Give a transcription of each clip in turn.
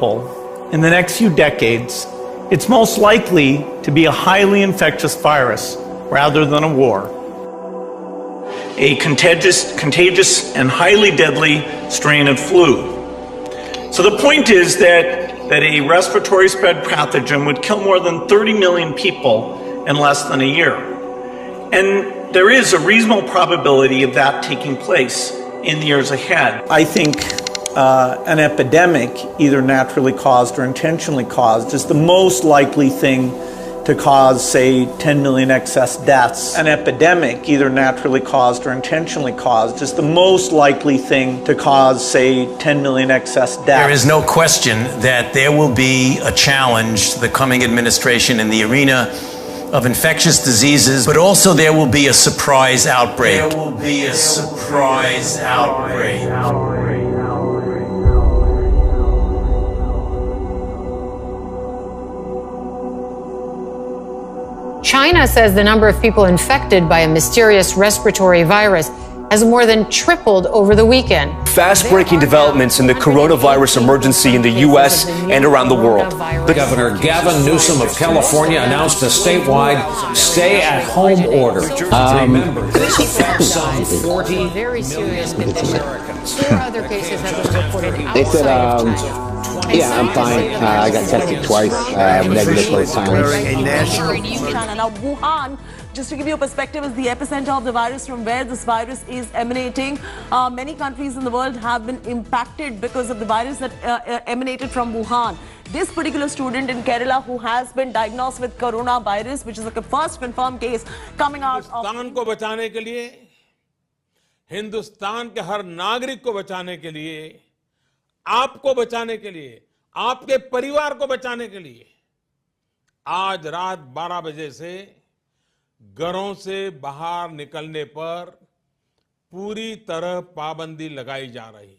people in the next few decades, it's most likely to be a highly infectious virus rather than a war. A contagious and highly deadly strain of flu. So the point is that a respiratory spread pathogen would kill more than 30 million people in less than a year. And there is a reasonable probability of that taking place in the years ahead. I think an epidemic, either naturally caused or intentionally caused, is the most likely thing to cause, say, 10 million excess deaths. An epidemic, either naturally caused or intentionally caused, is the most likely thing to cause, say, 10 million excess deaths. There is no question that there will be a challenge to the coming administration in the arena of infectious diseases, but also there will be a surprise outbreak. There will be a surprise outbreak. China says the number of people infected by a mysterious respiratory virus has more than tripled over the weekend. Fast-breaking developments in the coronavirus emergency in the U.S. and around the world. Governor Gavin Newsom of California announced a statewide stay-at-home order. Remember, this affects some 40 very serious Americans. 4 other cases have been reported outside of China. Yeah, I'm fine. I got tested twice. Negative both times. Now, Wuhan, just to give you a perspective, is the epicenter of the virus, from where this virus is emanating. Many countries in the world have been impacted because of the virus that emanated from Wuhan. This particular student in Kerala who has been diagnosed with coronavirus, which is the first confirmed case coming out of... Hindustan को बचाने के लिए, हिंदुस्तान के हर नागरिक को बचाने के लिए, आपको बचाने के लिए, आपके परिवार को बचाने के लिए आज रात 12 बजे से घरों से बाहर निकलने पर पूरी तरह पाबंदी लगाई जा रही है.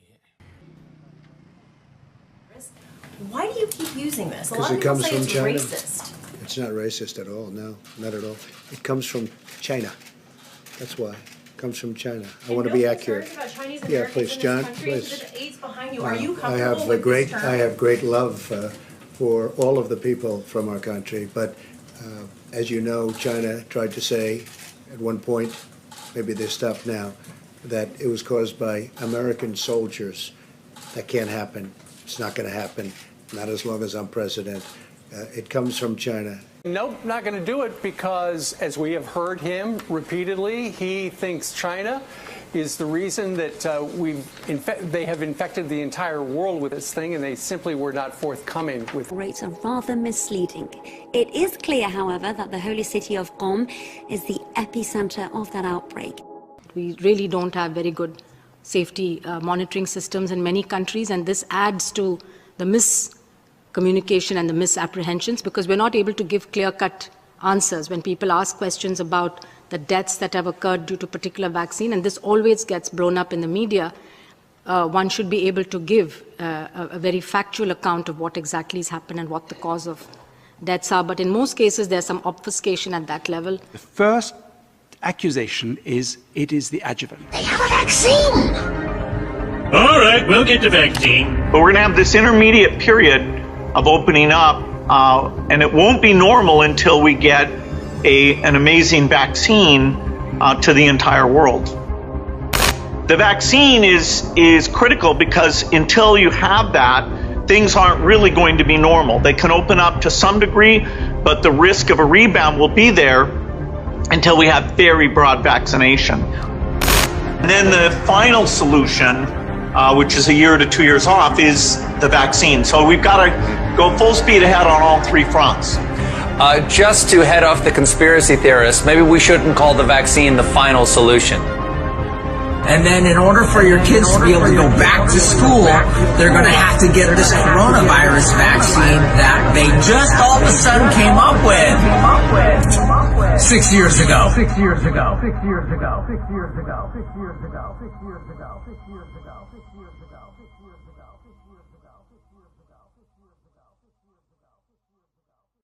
Why do you keep using this? Because it comes from China. Racist. It's not racist at all. No, not at all. It comes from China. That's why. Comes from China. I want to be accurate. Yeah, please, John. Please. I have great love for all of the people from our country, but as you know, China tried to say at one point, maybe they stopped now, that it was caused by American soldiers. That can't happen. It's not going to happen. Not as long as I'm president. It comes from China. Nope, not going to do it because, as we have heard him repeatedly, he thinks China is the reason that they have infected the entire world with this thing, and they simply were not forthcoming with. Rates are rather misleading. It is clear, however, that the holy city of Qom is the epicenter of that outbreak. We really don't have very good safety monitoring systems in many countries, and this adds to the miscommunication and the misapprehensions, because we're not able to give clear-cut answers when people ask questions about the deaths that have occurred due to a particular vaccine, and this always gets blown up in the media. One should be able to give a very factual account of what exactly has happened and what the cause of deaths are. But in most cases, there's some obfuscation at that level. The first accusation is it is the adjuvant. They have a vaccine! All right, we'll get the vaccine. But we're going to have this intermediate period of opening up, and it won't be normal until we get an amazing vaccine to the entire world. The vaccine is critical because until you have that, things aren't really going to be normal. They can open up to some degree, but the risk of a rebound will be there until we have very broad vaccination. And then the final solution, which is a year to 2 years off, is the vaccine. So we've got to go full speed ahead on all three fronts. Just to head off the conspiracy theorists, maybe we shouldn't call the vaccine the final solution. And then in order for your kids to be able to go back to school, they're going to have to get this coronavirus vaccine that they just all of a sudden came up with 6 years ago. 6 years ago. 6 years ago. 6 years ago. 6 years ago. 6 years ago. 6 years ago. 6 years ago. 6 years ago.